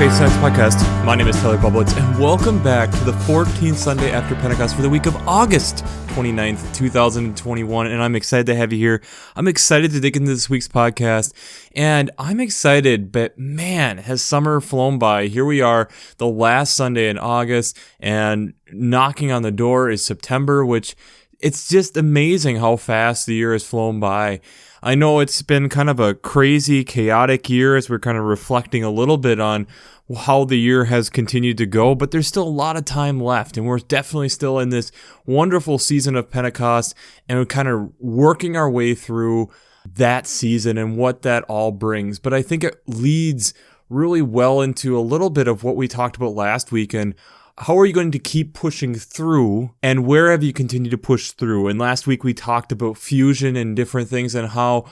Faith Science Podcast. My name is Tyler Bublitz, and welcome back to the 14th Sunday after Pentecost for the week of August 29th, 2021, and I'm excited to have you here. I'm excited to dig into this week's podcast, and I'm excited, but man, has summer flown by. Here we are, the last Sunday in August, and knocking on the door is September, which it's just amazing how fast the year has flown by. I know it's been kind of a crazy, chaotic year as we're kind of reflecting a little bit on how the year has continued to go, but there's still a lot of time left, and we're definitely still in this wonderful season of Pentecost, and we're kind of working our way through that season and what that all brings. But I think it leads really well into a little bit of what we talked about last week, and how are you going to keep pushing through, and where have you continued to push through? And last week we talked about fusion and different things and how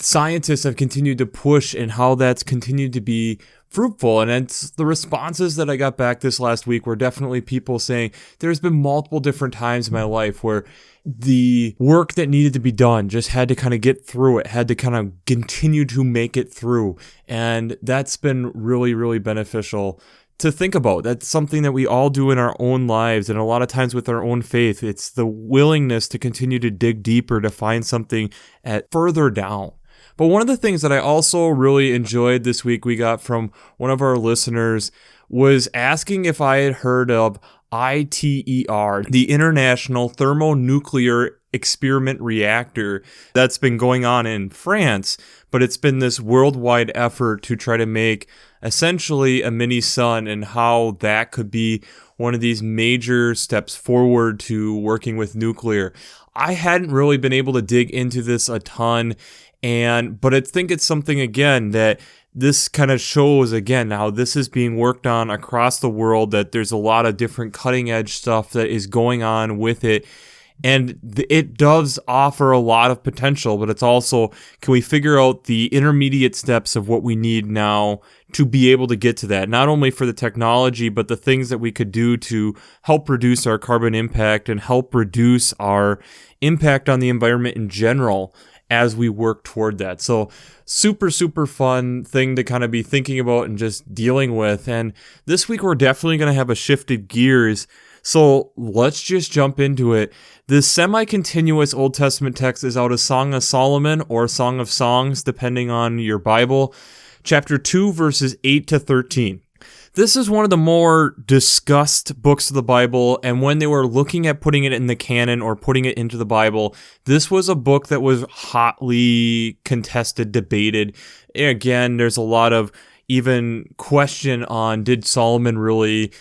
scientists have continued to push and how that's continued to be fruitful. And it's the responses that I got back this last week were definitely people saying there's been multiple different times in my life where the work that needed to be done just had to kind of get through it, had to kind of continue to make it through. And that's been really, really beneficial to think about. That's something that we all do in our own lives, and a lot of times with our own faith. It's the willingness to continue to dig deeper, to find something at further down. But one of the things that I also really enjoyed this week we got from one of our listeners was asking if I had heard of ITER, the International Thermonuclear Experiment Reactor, that's been going on in France, but it's been this worldwide effort to try to make essentially a mini sun, and how that could be one of these major steps forward to working with nuclear. I hadn't really been able to dig into this a ton, but I think it's something, again, that this kind of shows, again, how this is being worked on across the world, that there's a lot of different cutting edge stuff that is going on with it. And it does offer a lot of potential, but it's also, can we figure out the intermediate steps of what we need now to be able to get to that? Not only for the technology, but the things that we could do to help reduce our carbon impact and help reduce our impact on the environment in general as we work toward that. So super, super fun thing to kind of be thinking about and just dealing with. And this week we're definitely going to have a shifted gears. So let's just jump into it. The semi-continuous Old Testament text is out of Song of Solomon or Song of Songs, depending on your Bible, chapter 2, verses 8 to 13. This is one of the more discussed books of the Bible, and when they were looking at putting it in the canon or putting it into the Bible, this was a book that was hotly contested, debated. Again, there's a lot of even question on, did Solomon really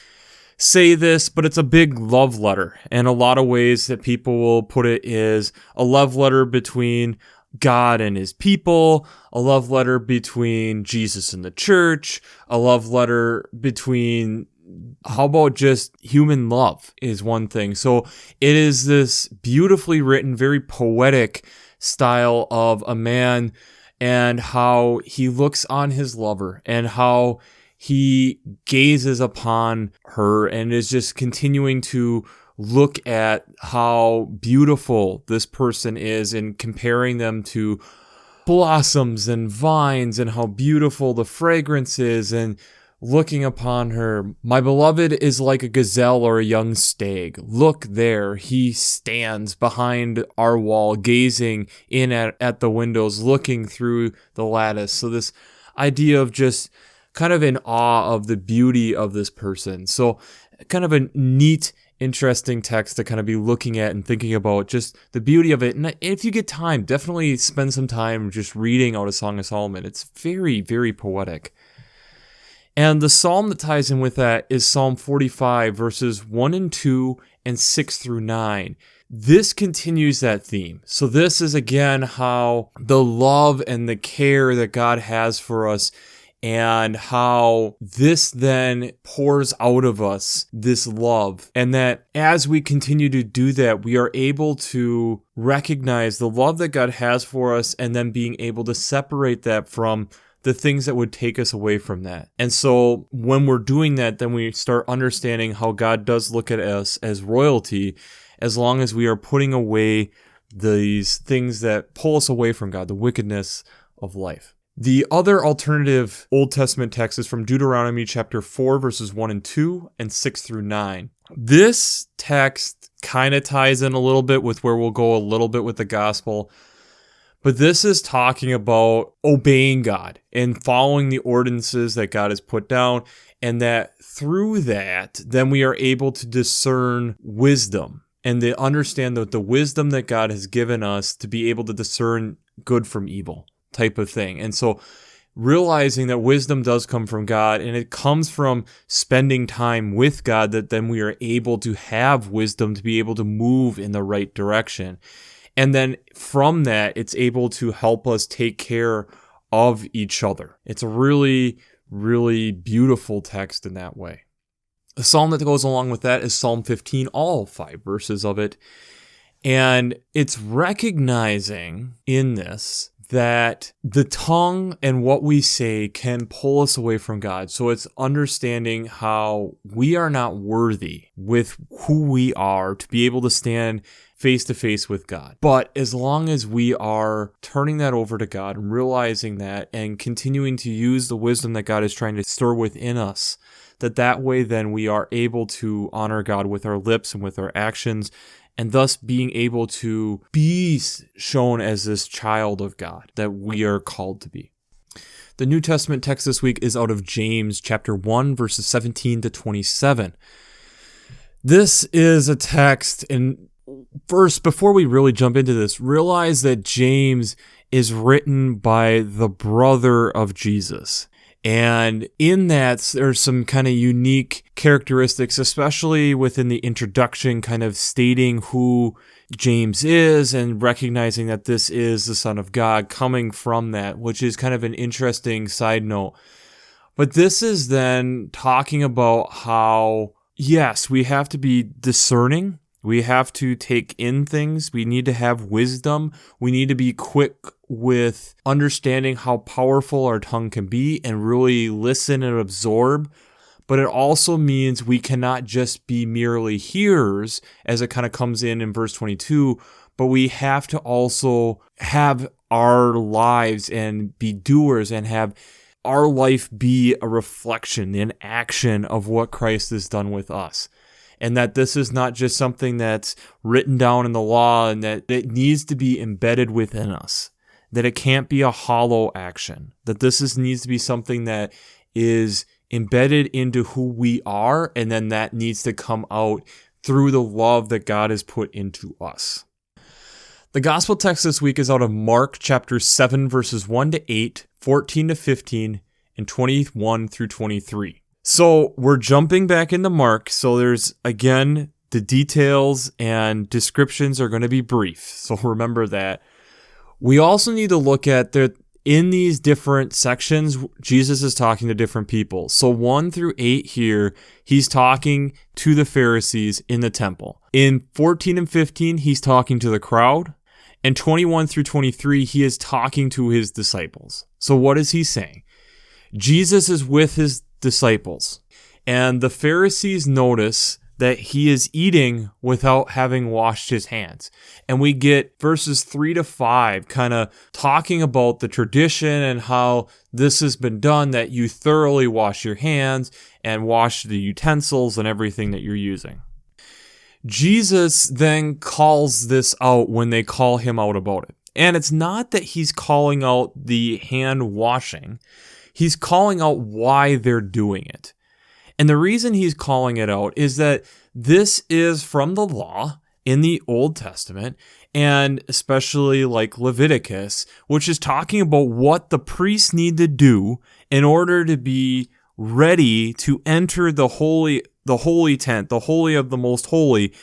say this? But it's a big love letter, and a lot of ways that people will put it is a love letter between God and his people, a love letter between Jesus and the church, a love letter between, how about just human love is one thing. So it is this beautifully written, very poetic style of a man and how he looks on his lover and how he gazes upon her and is just continuing to look at how beautiful this person is and comparing them to blossoms and vines and how beautiful the fragrance is, and looking upon her. My beloved is like a gazelle or a young stag. Look there, he stands behind our wall, gazing in at the windows, looking through the lattice. So this idea of just kind of in awe of the beauty of this person. So kind of a neat, interesting text to kind of be looking at and thinking about just the beauty of it. And if you get time, definitely spend some time just reading out a Song of Solomon. It's very, very poetic. And the psalm that ties in with that is Psalm 45, verses 1 and 2 and 6 through 9. This continues that theme. So this is, again, how the love and the care that God has for us, and how this then pours out of us, this love. And that as we continue to do that, we are able to recognize the love that God has for us, and then being able to separate that from the things that would take us away from that. And so when we're doing that, then we start understanding how God does look at us as royalty, as long as we are putting away these things that pull us away from God, the wickedness of life. The other alternative Old Testament text is from Deuteronomy chapter 4, verses 1 and 2, and 6 through 9. This text kind of ties in a little bit with where we'll go a little bit with the gospel. But this is talking about obeying God and following the ordinances that God has put down, and that through that, then we are able to discern wisdom and to understand that the wisdom that God has given us to be able to discern good from evil type of thing. And so realizing that wisdom does come from God, and it comes from spending time with God, that then we are able to have wisdom to be able to move in the right direction. And then from that, it's able to help us take care of each other. It's a really, really beautiful text in that way. The psalm that goes along with that is Psalm 15, all 5 verses of it. And it's recognizing in this that the tongue and what we say can pull us away from God. So it's understanding how we are not worthy with who we are to be able to stand face to face with God. But as long as we are turning that over to God and realizing that and continuing to use the wisdom that God is trying to stir within us, that way then we are able to honor God with our lips and with our actions, and thus being able to be shown as this child of God that we are called to be. The New Testament text this week is out of James chapter 1, verses 17 to 27. This is a text, and first, before we really jump into this, realize that James is written by the brother of Jesus. And in that, there's some kind of unique characteristics, especially within the introduction, kind of stating who James is and recognizing that this is the Son of God coming from that, which is kind of an interesting side note. But this is then talking about how, yes, we have to be discerning. We have to take in things. We need to have wisdom. We need to be quick with understanding how powerful our tongue can be and really listen and absorb. But it also means we cannot just be merely hearers, as it kind of comes in verse 22, but we have to also have our lives and be doers and have our life be a reflection, an action of what Christ has done with us. And that this is not just something that's written down in the law, and that it needs to be embedded within us. That it can't be a hollow action. That needs to be something that is embedded into who we are, and then that needs to come out through the love that God has put into us. The gospel text this week is out of Mark chapter 7, verses 1 to 8, 14 to 15, and 21 through 23. So we're jumping back into Mark. So there's, again, the details and descriptions are going to be brief. So remember that. We also need to look at that in these different sections, Jesus is talking to different people. So 1 through 8 here, he's talking to the Pharisees in the temple. In 14 and 15, he's talking to the crowd. And 21 through 23, he is talking to his disciples. So what is he saying? Jesus is with his disciples, and the Pharisees notice that he is eating without having washed his hands. And we get verses 3 to 5 kind of talking about the tradition and how this has been done, that you thoroughly wash your hands and wash the utensils and everything that you're using. Jesus then calls this out when they call him out about it. And it's not that he's calling out the hand washing. He's calling out why they're doing it. And the reason he's calling it out is that this is from the law in the Old Testament, and especially like Leviticus, which is talking about what the priests need to do in order to be ready to enter the holy tent, the holy of the most holy,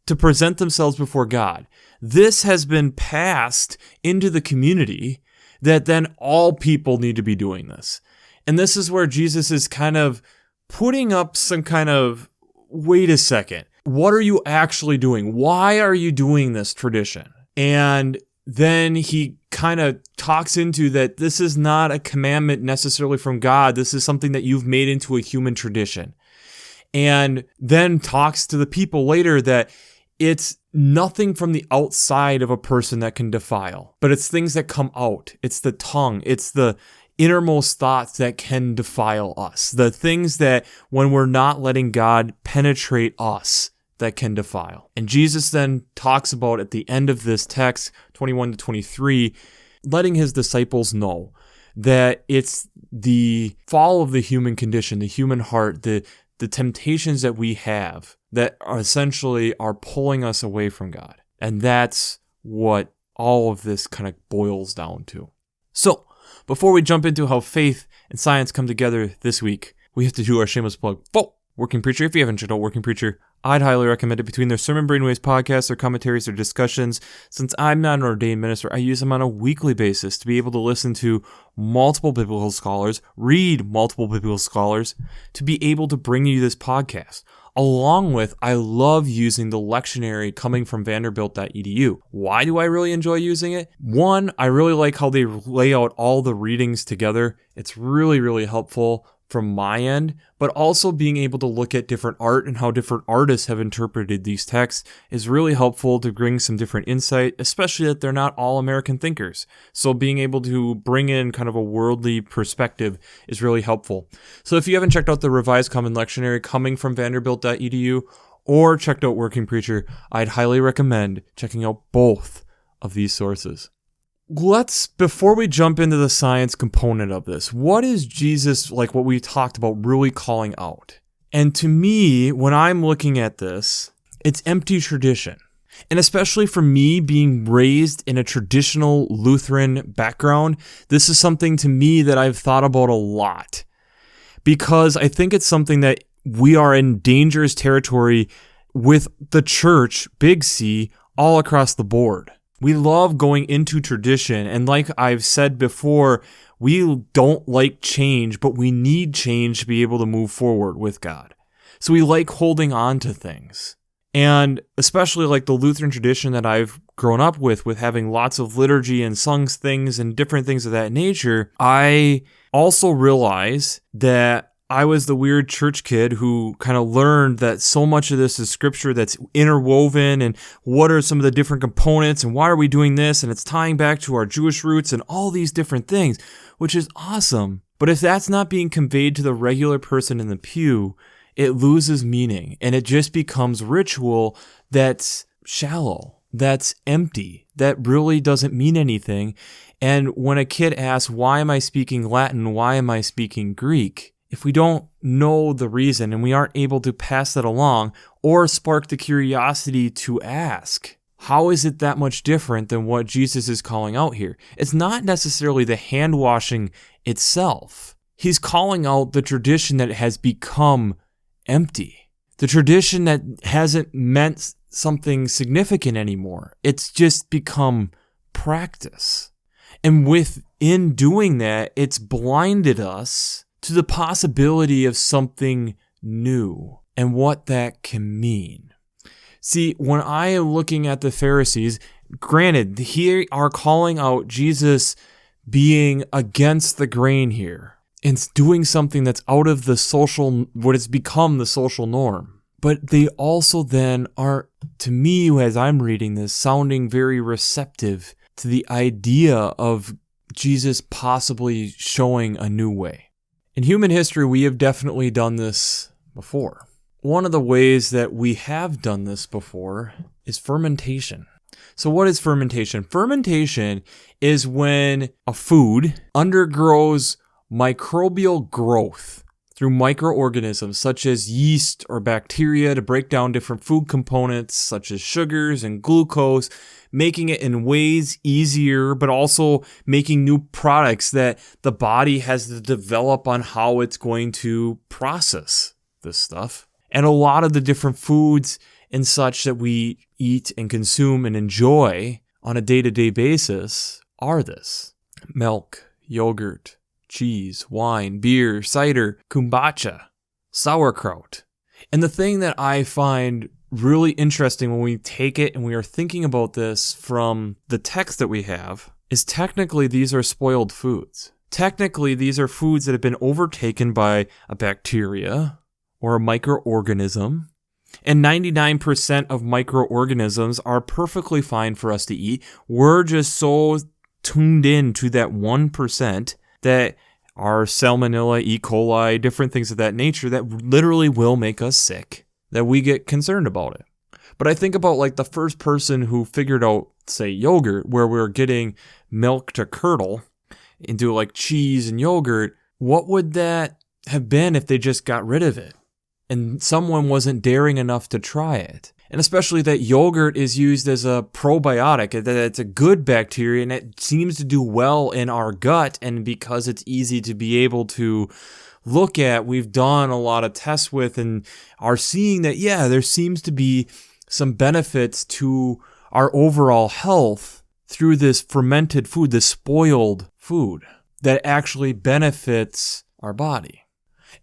to present themselves before God. This has been passed into the community that then all people need to be doing this. And this is where Jesus is kind of putting up some kind of, wait a second, what are you actually doing? Why are you doing this tradition? And then he kind of talks into that this is not a commandment necessarily from God. This is something that you've made into a human tradition. And then talks to the people later that it's nothing from the outside of a person that can defile, but it's things that come out. It's the tongue. It's the innermost thoughts that can defile us. The things that when we're not letting God penetrate us, that can defile. And Jesus then talks about at the end of this text, 21 to 23, letting his disciples know that it's the fall of the human condition, the human heart, the temptations that we have that are essentially are pulling us away from God. And that's what all of this kind of boils down to. So, before we jump into how faith and science come together this week, we have to do our shameless plug. Working Preacher. If you haven't checked out Working Preacher, I'd highly recommend it. Between their Sermon Brainwaves podcasts, their commentaries, their discussions, since I'm not an ordained minister, I use them on a weekly basis to be able to listen to multiple biblical scholars, read multiple biblical scholars, to be able to bring you this podcast. Along with, I love using the lectionary coming from vanderbilt.edu. Why do I really enjoy using it? One, I really like how they lay out all the readings together. It's really, really helpful from my end, but also being able to look at different art and how different artists have interpreted these texts is really helpful to bring some different insight, especially that they're not all American thinkers. So being able to bring in kind of a worldly perspective is really helpful. So if you haven't checked out the Revised Common Lectionary coming from vanderbilt.edu or checked out Working Preacher, I'd highly recommend checking out both of these sources. Before we jump into the science component of this, what is Jesus, like what we talked about, really calling out? And to me, when I'm looking at this, it's empty tradition. And especially for me being raised in a traditional Lutheran background, this is something to me that I've thought about a lot. Because I think it's something that we are in dangerous territory with the church, big C, all across the board. We love going into tradition, and like I've said before, we don't like change, but we need change to be able to move forward with God. So we like holding on to things. And especially like the Lutheran tradition that I've grown up with having lots of liturgy and sung things and different things of that nature, I also realize that I was the weird church kid who kind of learned that so much of this is scripture that's interwoven, and what are some of the different components, and why are we doing this, and it's tying back to our Jewish roots and all these different things, which is awesome. But if that's not being conveyed to the regular person in the pew, it loses meaning, and it just becomes ritual that's shallow, that's empty, that really doesn't mean anything. And when a kid asks, why am I speaking Latin? Why am I speaking Greek? If we don't know the reason and we aren't able to pass that along or spark the curiosity to ask, how is it that much different than what Jesus is calling out here? It's not necessarily the hand washing itself. He's calling out the tradition that has become empty. The tradition that hasn't meant something significant anymore. It's just become practice. And within doing that, it's blinded us to the possibility of something new and what that can mean. See, when I am looking at the Pharisees, granted, here are calling out Jesus being against the grain here and doing something that's out of the social, what has become the social norm. But they also then are, to me, as I'm reading this, sounding very receptive to the idea of Jesus possibly showing a new way. In human history, we have definitely done this before. One of the ways that we have done this before is fermentation. So what is fermentation? Fermentation is when a food undergoes microbial growth through microorganisms such as yeast or bacteria to break down different food components such as sugars and glucose, making it in ways easier, but also making new products that the body has to develop on how it's going to process this stuff. And a lot of the different foods and such that we eat and consume and enjoy on a day-to-day basis are this: milk, yogurt, cheese, wine, beer, cider, kombucha, sauerkraut. And the thing that I find really interesting when we take it and we are thinking about this from the text that we have is technically these are spoiled foods. Technically, these are foods that have been overtaken by a bacteria or a microorganism And 99% of microorganisms are perfectly fine for us to eat. We're just so tuned in to that 1% that are salmonella, E. coli, different things of that nature that literally will make us sick, that we get concerned about it. But I think about like the first person who figured out, say, yogurt, where we're getting milk to curdle into like cheese and yogurt. What would that have been if they just got rid of it and someone wasn't daring enough to try it? And especially that yogurt is used as a probiotic, that it's a good bacteria and it seems to do well in our gut. And because it's easy to be able to look at, we've done a lot of tests with and are seeing that, yeah, there seems to be some benefits to our overall health through this fermented food, this spoiled food that actually benefits our body.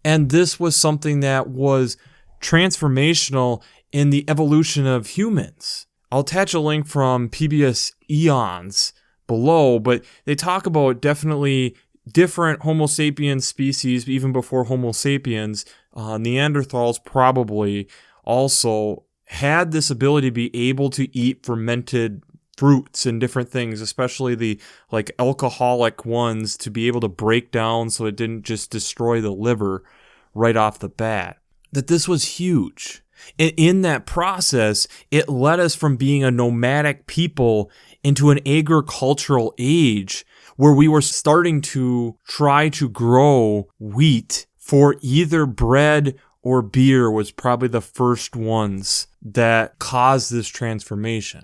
And this was something that was transformational in the evolution of humans. I'll attach a link from PBS Eons below, but they talk about definitely different Homo sapiens species, even before Homo sapiens. Neanderthals probably also had this ability to be able to eat fermented fruits and different things, especially the like alcoholic ones, to be able to break down so it didn't just destroy the liver right off the bat. That this was huge. And in that process, it led us from being a nomadic people into an agricultural age where we were starting to try to grow wheat for either bread or beer was probably the first ones that caused this transformation.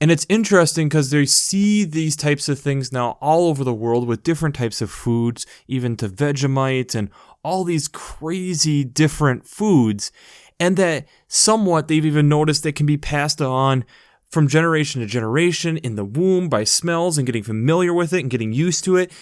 And it's interesting because they see these types of things now all over the world with different types of foods, even to Vegemite and all these crazy different foods. And that somewhat they've even noticed they can be passed on from generation to generation in the womb by smells and getting familiar with it and getting used to it,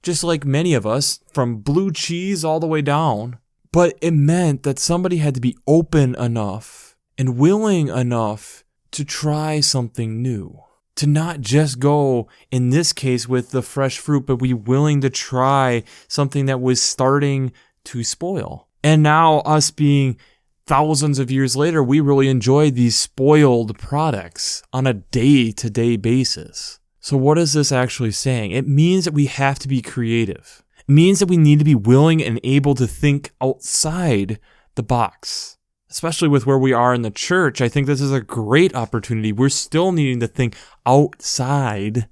just like many of us, from blue cheese all the way down. But it meant that somebody had to be open enough and willing enough to try something new. To not just go, in this case, with the fresh fruit, but be willing to try something that was starting to spoil. And now, us being thousands of years later, we really enjoy these spoiled products on a day-to-day basis. So what is this actually saying? It means that we have to be creative. It means that we need to be willing and able to think outside the box. Especially with where we are in the church, I think this is a great opportunity. We're still needing to think outside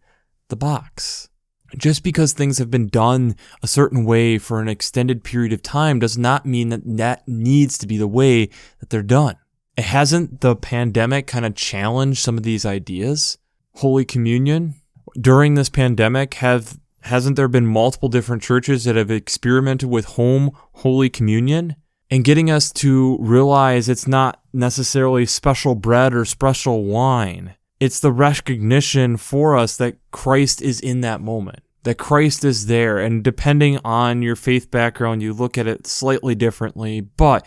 the box. Just because things have been done a certain way for an extended period of time does not mean that that needs to be the way that they're done. It hasn't the pandemic kind of challenged some of these ideas? Holy Communion? During this pandemic, hasn't there been multiple different churches that have experimented with home Holy Communion? And getting us to realize it's not necessarily special bread or special wine. It's the recognition for us that Christ is in that moment, that Christ is there. And depending on your faith background, you look at it slightly differently, but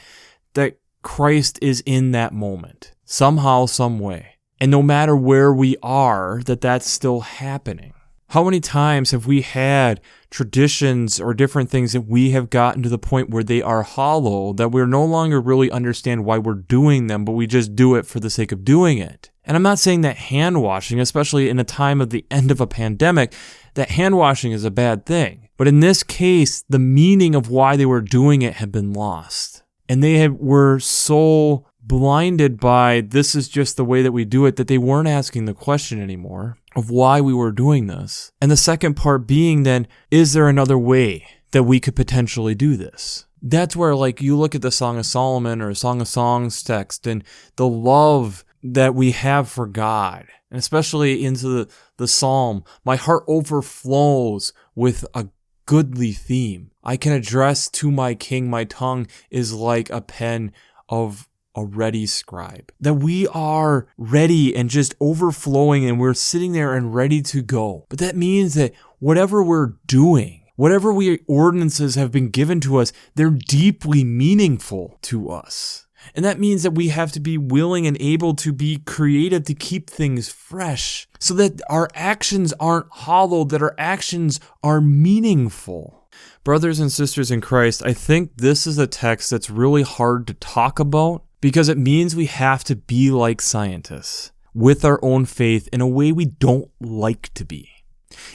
that Christ is in that moment, somehow, some way. And no matter where we are, that's still happening. How many times have we had traditions or different things that we have gotten to the point where they are hollow, that we're no longer really understand why we're doing them, but we just do it for the sake of doing it? And I'm not saying that hand washing, especially in a time of the end of a pandemic, that hand washing is a bad thing. But in this case, the meaning of why they were doing it had been lost. And they were so blinded by this is just the way that we do it that they weren't asking the question anymore of why we were doing this. And the second part being then, is there another way that we could potentially do this? That's where like you look at the Song of Solomon or Song of Songs text and the love that we have for God, and especially into the Psalm, my heart overflows with a goodly theme. I can address to my King, my tongue is like a pen of a ready scribe. That we are ready and just overflowing and we're sitting there and ready to go. But that means that whatever we're doing, whatever ordinances have been given to us, they're deeply meaningful to us. And that means that we have to be willing and able to be creative to keep things fresh so that our actions aren't hollow, that our actions are meaningful. Brothers and sisters in Christ, I think this is a text that's really hard to talk about because it means we have to be like scientists with our own faith in a way we don't like to be.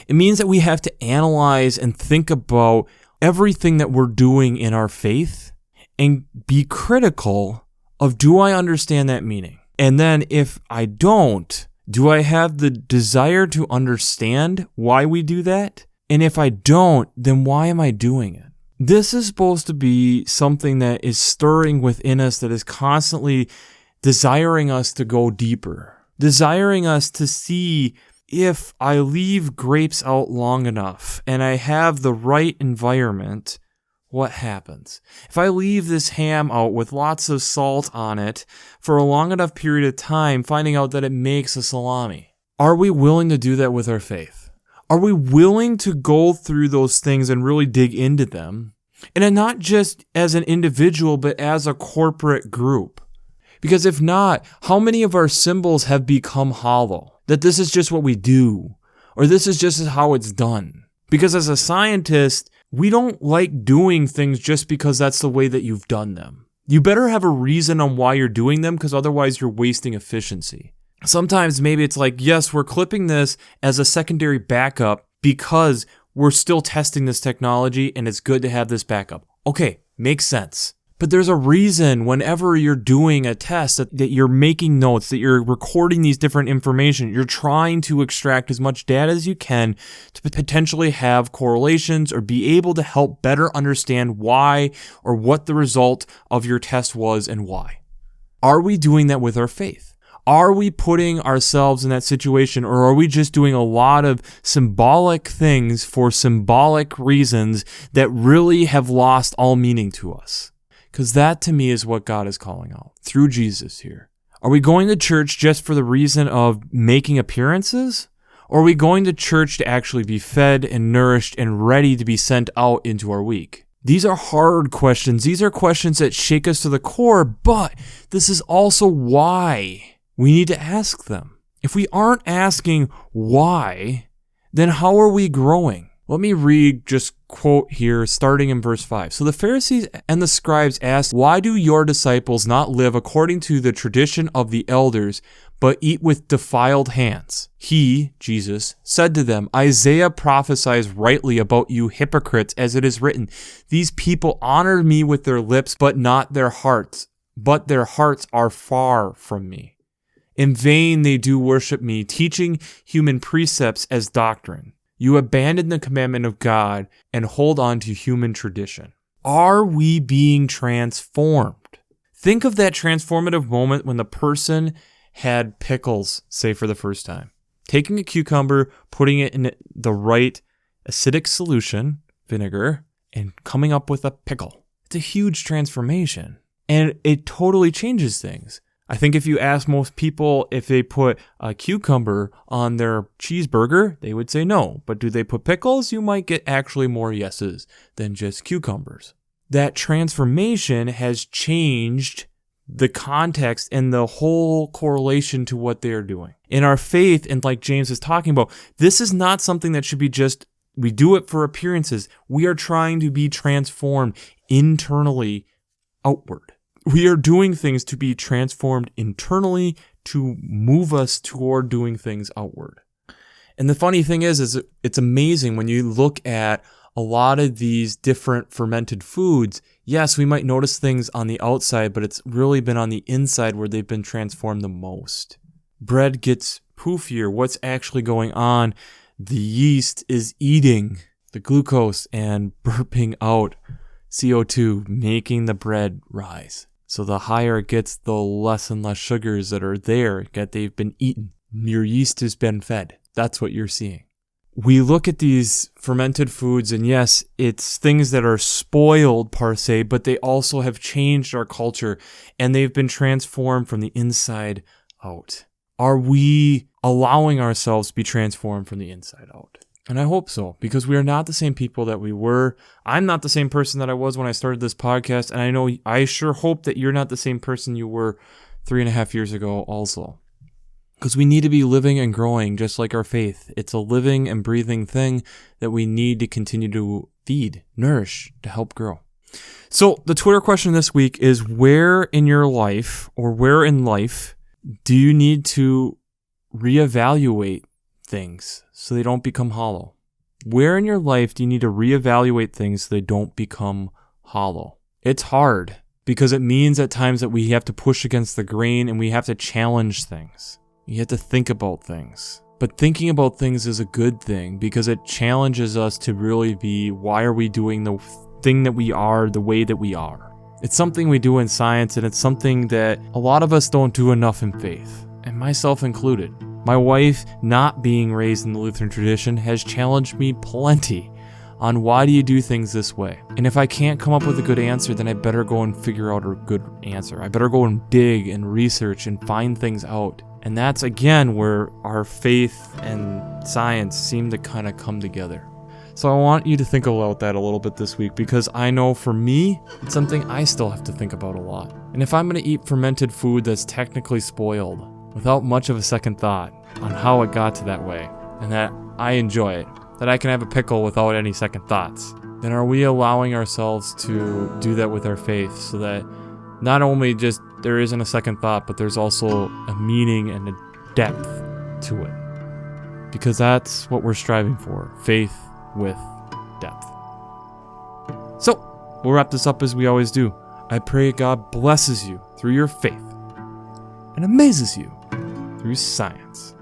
It means that we have to analyze and think about everything that we're doing in our faith and be critical of, do I understand that meaning? And then if I don't, do I have the desire to understand why we do that? And if I don't, then why am I doing it? This is supposed to be something that is stirring within us, that is constantly desiring us to go deeper, desiring us to see if I leave grapes out long enough and I have the right environment, what happens? If I leave this ham out with lots of salt on it for a long enough period of time, finding out that it makes a salami. Are we willing to do that with our faith? Are we willing to go through those things and really dig into them? And not just as an individual, but as a corporate group. Because if not, how many of our symbols have become hollow? That this is just what we do, or this is just how it's done. Because as a scientist, we don't like doing things just because that's the way that you've done them. You better have a reason on why you're doing them, because otherwise you're wasting efficiency. Sometimes maybe it's like, yes, we're clipping this as a secondary backup because we're still testing this technology and it's good to have this backup. Okay, makes sense. But there's a reason whenever you're doing a test that you're making notes, that you're recording these different information, you're trying to extract as much data as you can to potentially have correlations or be able to help better understand why or what the result of your test was and why. Are we doing that with our faith? Are we putting ourselves in that situation, or are we just doing a lot of symbolic things for symbolic reasons that really have lost all meaning to us? Because that, to me, is what God is calling out through Jesus here. Are we going to church just for the reason of making appearances? Or are we going to church to actually be fed and nourished and ready to be sent out into our week? These are hard questions. These are questions that shake us to the core, but this is also why we need to ask them. If we aren't asking why, then how are we growing? Let me read just quote here, starting in verse 5. So the Pharisees and the scribes asked, "Why do your disciples not live according to the tradition of the elders, but eat with defiled hands?" He, Jesus, said to them, "Isaiah prophesies rightly about you hypocrites, as it is written, 'These people honor me with their lips, but not their hearts. But their hearts are far from me. In vain they do worship me, teaching human precepts as doctrine. You abandon the commandment of God and hold on to human tradition." Are we being transformed? Think of that transformative moment when the person had pickles, say for the first time. Taking a cucumber, putting it in the right acidic solution, vinegar, and coming up with a pickle. It's a huge transformation. And it totally changes things. I think if you ask most people if they put a cucumber on their cheeseburger, they would say no. But do they put pickles? You might get actually more yeses than just cucumbers. That transformation has changed the context and the whole correlation to what they are doing. In our faith, and like James is talking about, this is not something that should be just, we do it for appearances. We are trying to be transformed internally outward. We are doing things to be transformed internally to move us toward doing things outward. And the funny thing is it's amazing when you look at a lot of these different fermented foods. Yes, we might notice things on the outside, but it's really been on the inside where they've been transformed the most. Bread gets poofier. What's actually going on? The yeast is eating the glucose and burping out CO2, making the bread rise. So the higher it gets, the less and less sugars that are there that they've been eaten. Your yeast has been fed. That's what you're seeing. We look at these fermented foods, and yes, it's things that are spoiled per se, but they also have changed our culture, and they've been transformed from the inside out. Are we allowing ourselves to be transformed from the inside out? And I hope so, because we are not the same people that we were. I'm not the same person that I was when I started this podcast, and I sure hope that you're not the same person you were 3.5 years ago also. Because we need to be living and growing just like our faith. It's a living and breathing thing that we need to continue to feed, nourish, to help grow. So the Twitter question this week is, where in your life or where in life do you need to reevaluate things so they don't become hollow? Where in your life do you need to reevaluate things so they don't become hollow? It's hard because it means at times that we have to push against the grain and we have to challenge things. You have to think about things. But thinking about things is a good thing because it challenges us to really be, why are we doing the thing that we are the way that we are? It's something we do in science, and it's something that a lot of us don't do enough in faith, and myself included. My wife, not being raised in the Lutheran tradition, has challenged me plenty on why do you do things this way? And if I can't come up with a good answer, then I better go and figure out a good answer. I better go and dig and research and find things out. And that's, again, where our faith and science seem to kind of come together. So I want you to think about that a little bit this week, because I know for me, it's something I still have to think about a lot. And if I'm going to eat fermented food that's technically spoiled without much of a second thought on how it got to that way, and that I enjoy it, that I can have a pickle without any second thoughts, then are we allowing ourselves to do that with our faith so that not only just there isn't a second thought, but there's also a meaning and a depth to it? Because that's what we're striving for, faith with depth. So, we'll wrap this up as we always do. I pray God blesses you through your faith and amazes you through science.